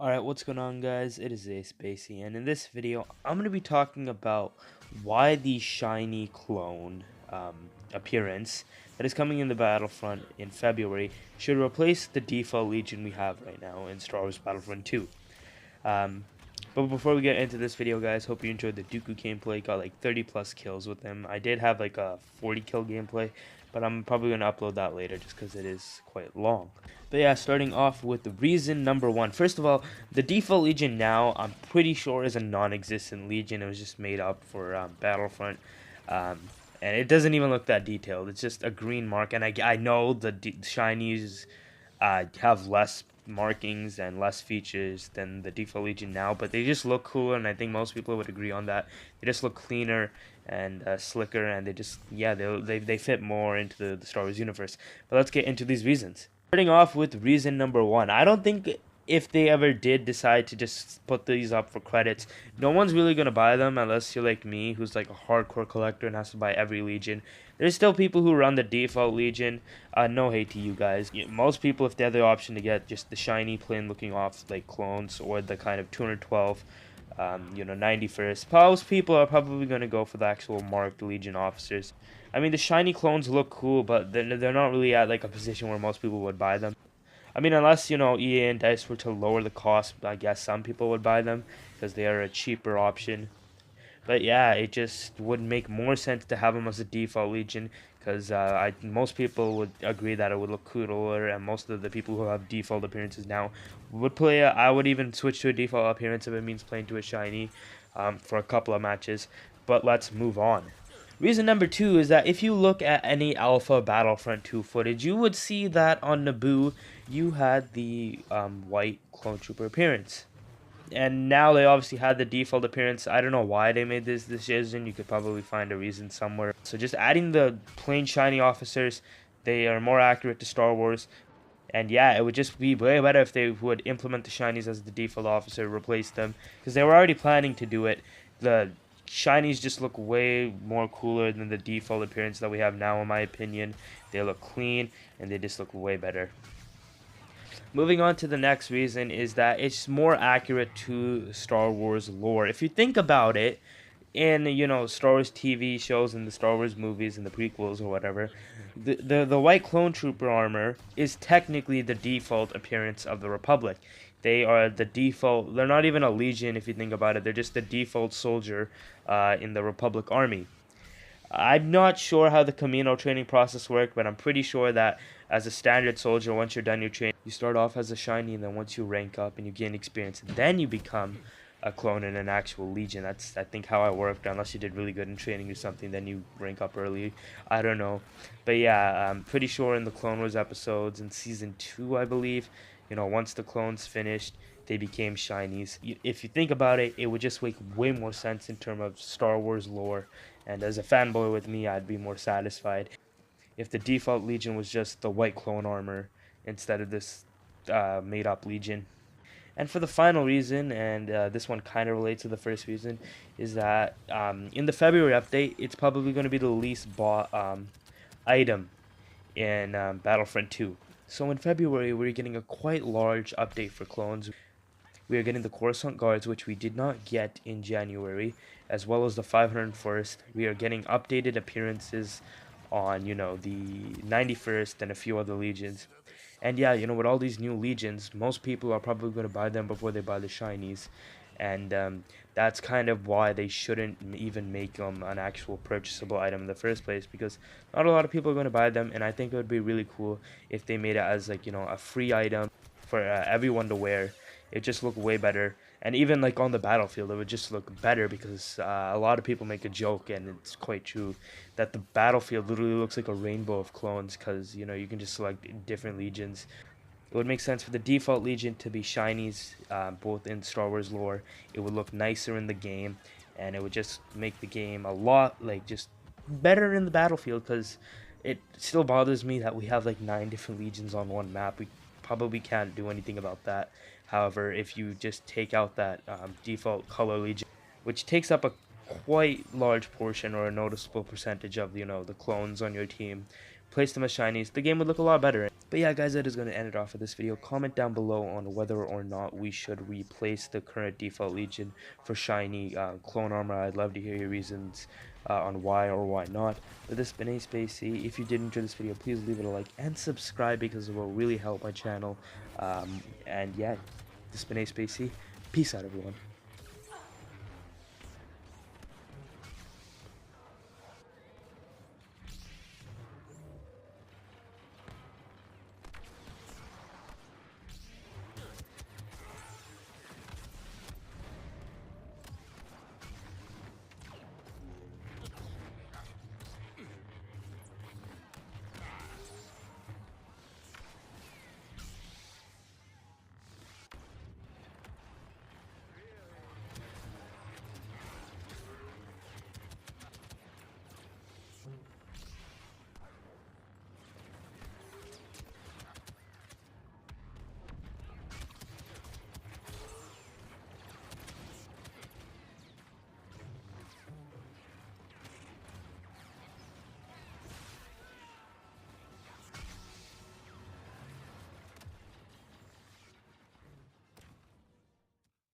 Alright, what's going on, guys? It is Ace Spacey, and in this video, I'm going to be talking about why the shiny clone appearance that is coming in the Battlefront in February should replace the default Legion we have right now in Star Wars Battlefront 2. Um, but before we get into this video, guys, hope you enjoyed the Dooku gameplay. Got like 30 plus kills with him. I did have like a 40 kill gameplay, but I'm probably going to upload that later just because it is quite long. But yeah, starting off with the reason number one. First of all, the default Legion now, I'm pretty sure, is a non-existent Legion. It was just made up for Battlefront. And it doesn't even look that detailed. It's just a green mark. And I know the shinies have less markings and less features than the default Legion now, but they just look cooler, and I think most people would agree on that. They just look cleaner and slicker, and they just, yeah, they fit more into the Star Wars universe. But let's get into these reasons. Starting off with reason number one, I don't think if they ever did decide to just put these up for credits, no one's really going to buy them unless you're like me, who's like a hardcore collector and has to buy every Legion. There's still people who run the default Legion. No hate to you guys. Most people, if they have the option to get just the shiny, plain looking off like clones or the kind of 212, 91st, most people are probably going to go for the actual marked Legion officers. I mean, the shiny clones look cool, but they're not really at like a position where most people would buy them. I mean, unless, EA and DICE were to lower the cost, I guess some people would buy them because they are a cheaper option. But yeah, it just would make more sense to have them as a default Legion because most people would agree that it would look cooler, and most of the people who have default appearances now would play. I would even switch to a default appearance if it means playing to a shiny for a couple of matches. But let's move on. Reason number two is that if you look at any Alpha Battlefront 2 footage, you would see that on Naboo, you had the white clone trooper appearance. And now they obviously had the default appearance. I don't know why they made this decision. You could probably find a reason somewhere. So just adding the plain shiny officers, they are more accurate to Star Wars. And yeah, it would just be way better if they would implement the shinies as the default officer, replace them, because they were already planning to do it. The shinies just look way more cooler than the default appearance that we have now, in my opinion. They look clean, and they just look way better. Moving on to the next reason is that it's more accurate to Star Wars lore. If you think about it, in Star Wars TV shows and the Star Wars movies and the prequels or whatever, the white clone trooper armor is technically the default appearance of the Republic. They are the default. They're not even a legion if you think about it. They're just the default soldier in the Republic army. I'm not sure how the Camino training process worked, but I'm pretty sure that as a standard soldier, once you're done your training, you start off as a shiny, and then once you rank up and you gain experience, then you become a clone in an actual legion. That's, I think, how it worked. Unless you did really good in training or something, then you rank up early. I don't know. But yeah, I'm pretty sure in the Clone Wars episodes in Season 2, I believe, once the clones finished, they became shinies. If you think about it, it would just make way more sense in terms of Star Wars lore. And as a fanboy with me, I'd be more satisfied if the default Legion was just the white clone armor instead of this made-up Legion. And for the final reason, and this one kind of relates to the first reason, is that in the February update, it's probably going to be the least bought item in Battlefront 2. So in February, we're getting a quite large update for clones. We are getting the Coruscant Guards, which we did not get in January, as well as the 501st. We are getting updated appearances on, the 91st and a few other legions. And yeah, with all these new legions, most people are probably going to buy them before they buy the shinies. And that's kind of why they shouldn't even make them an actual purchasable item in the first place, because not a lot of people are going to buy them, and I think it would be really cool if they made it as like, a free item for everyone to wear. It just looked way better, and even like on the battlefield, it would just look better because a lot of people make a joke, and it's quite true, that the battlefield literally looks like a rainbow of clones because you can just select different legions. It would make sense for the default legion to be shinies, both in Star Wars lore. It would look nicer in the game, and it would just make the game a lot just better in the battlefield, because it still bothers me that we have like 9 different legions on one map. We probably can't do anything about that. However, if you just take out that default color legion, which takes up a quite large portion or a noticeable percentage of the clones on your team, placed them as shinies, the game would look a lot better. But yeah, guys, that is going to end it off for this video. Comment down below on whether or not we should replace the current default Legion for shiny clone armor. I'd love to hear your reasons on why or why not. But this has been Ace Spacey. If you did enjoy this video, please leave it a like and subscribe, because it will really help my channel. And yeah, this has been Ace Spacey. Peace out, everyone.